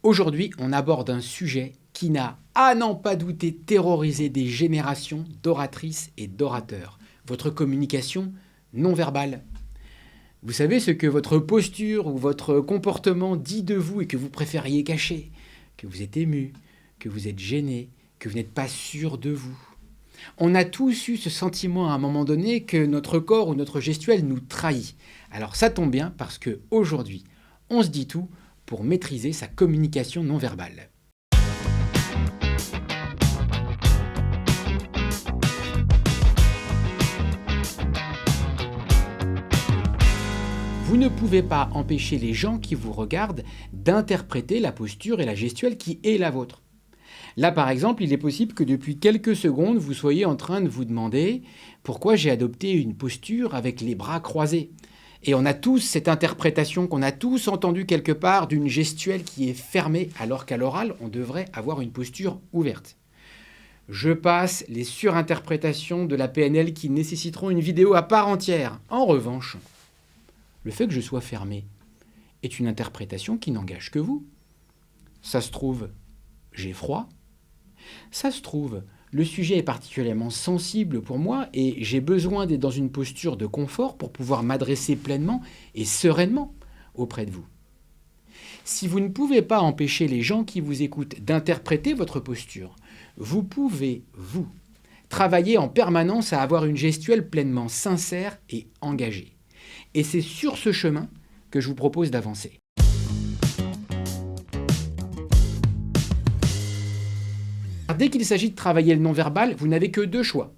Aujourd'hui, on aborde un sujet qui n'a, à n'en pas douter, terrorisé des générations d'oratrices et d'orateurs. Votre communication non verbale. Vous savez ce que votre posture ou votre comportement dit de vous et que vous préfériez cacher, que vous êtes ému, que vous êtes gêné, que vous n'êtes pas sûr de vous. On a tous eu ce sentiment à un moment donné que notre corps ou notre gestuelle nous trahit. Alors ça tombe bien parce que aujourd'hui, on se dit tout pour maîtriser sa communication non verbale. Vous ne pouvez pas empêcher les gens qui vous regardent d'interpréter la posture et la gestuelle qui est la vôtre. Là, par exemple, il est possible que depuis quelques secondes, vous soyez en train de vous demander pourquoi j'ai adopté une posture avec les bras croisés. Et on a tous cette interprétation qu'on a tous entendue quelque part d'une gestuelle qui est fermée, alors qu'à l'oral, on devrait avoir une posture ouverte. Je passe les surinterprétations de la PNL qui nécessiteront une vidéo à part entière. En revanche, le fait que je sois fermé est une interprétation qui n'engage que vous. Ça se trouve, j'ai froid. Ça se trouve, le sujet est particulièrement sensible pour moi et j'ai besoin d'être dans une posture de confort pour pouvoir m'adresser pleinement et sereinement auprès de vous. Si vous ne pouvez pas empêcher les gens qui vous écoutent d'interpréter votre posture, vous pouvez, vous, travailler en permanence à avoir une gestuelle pleinement sincère et engagée. Et c'est sur ce chemin que je vous propose d'avancer. Dès qu'il s'agit de travailler le non-verbal, vous n'avez que deux choix.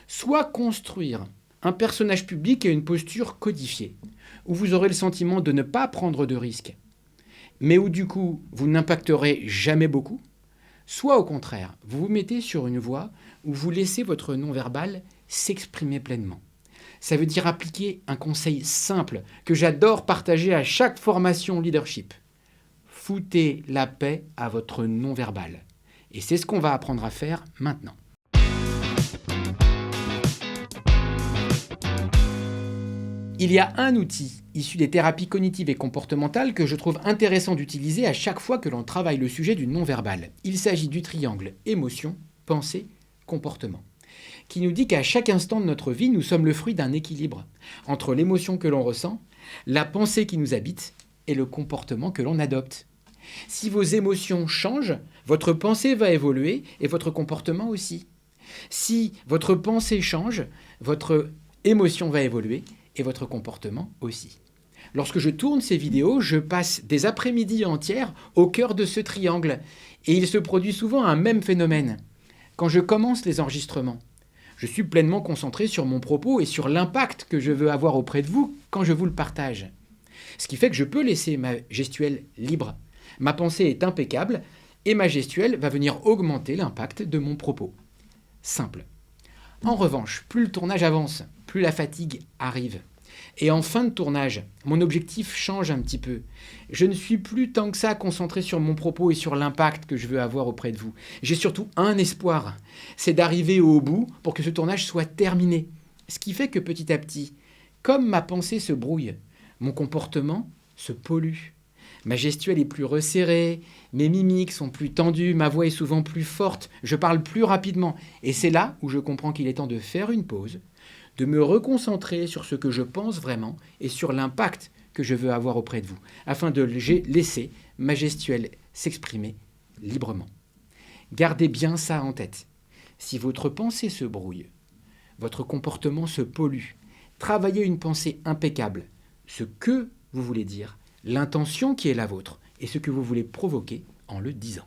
Soit construire un personnage public et une posture codifiée, où vous aurez le sentiment de ne pas prendre de risques, mais où du coup vous n'impacterez jamais beaucoup, soit au contraire, vous vous mettez sur une voie où vous laissez votre non-verbal s'exprimer pleinement. Ça veut dire appliquer un conseil simple que j'adore partager à chaque formation leadership. Foutez la paix à votre non-verbal. Et c'est ce qu'on va apprendre à faire maintenant. Il y a un outil issu des thérapies cognitives et comportementales que je trouve intéressant d'utiliser à chaque fois que l'on travaille le sujet du non-verbal. Il s'agit du triangle émotion, pensée, comportement, qui nous dit qu'à chaque instant de notre vie, nous sommes le fruit d'un équilibre entre l'émotion que l'on ressent, la pensée qui nous habite et le comportement que l'on adopte. Si vos émotions changent, votre pensée va évoluer et votre comportement aussi. Si votre pensée change, votre émotion va évoluer et votre comportement aussi. Lorsque je tourne ces vidéos, je passe des après-midi entières au cœur de ce triangle et il se produit souvent un même phénomène. Quand je commence les enregistrements, je suis pleinement concentré sur mon propos et sur l'impact que je veux avoir auprès de vous quand je vous le partage. Ce qui fait que je peux laisser ma gestuelle libre. Ma pensée est impeccable et ma gestuelle va venir augmenter l'impact de mon propos. Simple. En revanche, plus le tournage avance, plus la fatigue arrive. Et en fin de tournage, mon objectif change un petit peu. Je ne suis plus tant que ça concentré sur mon propos et sur l'impact que je veux avoir auprès de vous. J'ai surtout un espoir, c'est d'arriver au bout pour que ce tournage soit terminé. Ce qui fait que petit à petit, comme ma pensée se brouille, mon comportement se pollue. Ma gestuelle est plus resserrée, mes mimiques sont plus tendues, ma voix est souvent plus forte, je parle plus rapidement. Et c'est là où je comprends qu'il est temps de faire une pause, de me reconcentrer sur ce que je pense vraiment et sur l'impact que je veux avoir auprès de vous, afin de laisser ma gestuelle s'exprimer librement. Gardez bien ça en tête. Si votre pensée se brouille, votre comportement se pollue, travaillez une pensée impeccable, ce que vous voulez dire, l'intention qui est la vôtre et ce que vous voulez provoquer en le disant.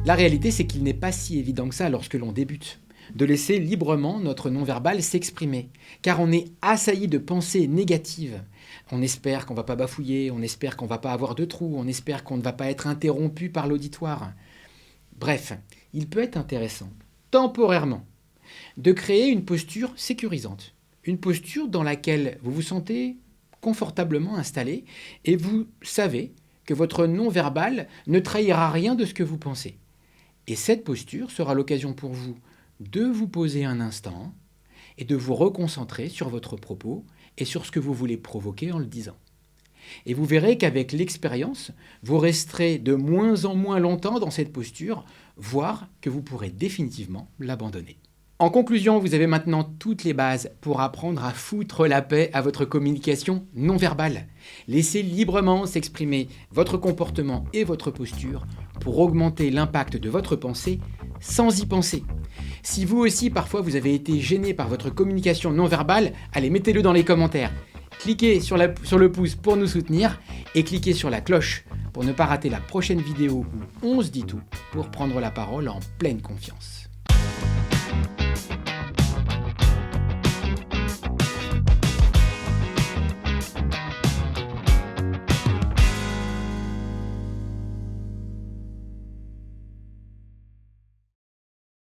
La réalité, c'est qu'il n'est pas si évident que ça lorsque l'on débute, de laisser librement notre non-verbal s'exprimer, car on est assailli de pensées négatives. On espère qu'on ne va pas bafouiller, on espère qu'on ne va pas avoir de trous, on espère qu'on ne va pas être interrompu par l'auditoire. Bref, il peut être intéressant, temporairement, de créer une posture sécurisante, une posture dans laquelle vous vous sentez confortablement installé et vous savez que votre non-verbal ne trahira rien de ce que vous pensez. Et cette posture sera l'occasion pour vous de vous poser un instant et de vous reconcentrer sur votre propos et sur ce que vous voulez provoquer en le disant. Et vous verrez qu'avec l'expérience, vous resterez de moins en moins longtemps dans cette posture, voire que vous pourrez définitivement l'abandonner. En conclusion, vous avez maintenant toutes les bases pour apprendre à foutre la paix à votre communication non verbale. Laissez librement s'exprimer votre comportement et votre posture pour augmenter l'impact de votre pensée sans y penser. Si vous aussi, parfois, vous avez été gêné par votre communication non verbale, allez, mettez-le dans les commentaires. Cliquez sur le pouce pour nous soutenir et cliquez sur la cloche pour ne pas rater la prochaine vidéo où on se dit tout pour prendre la parole en pleine confiance.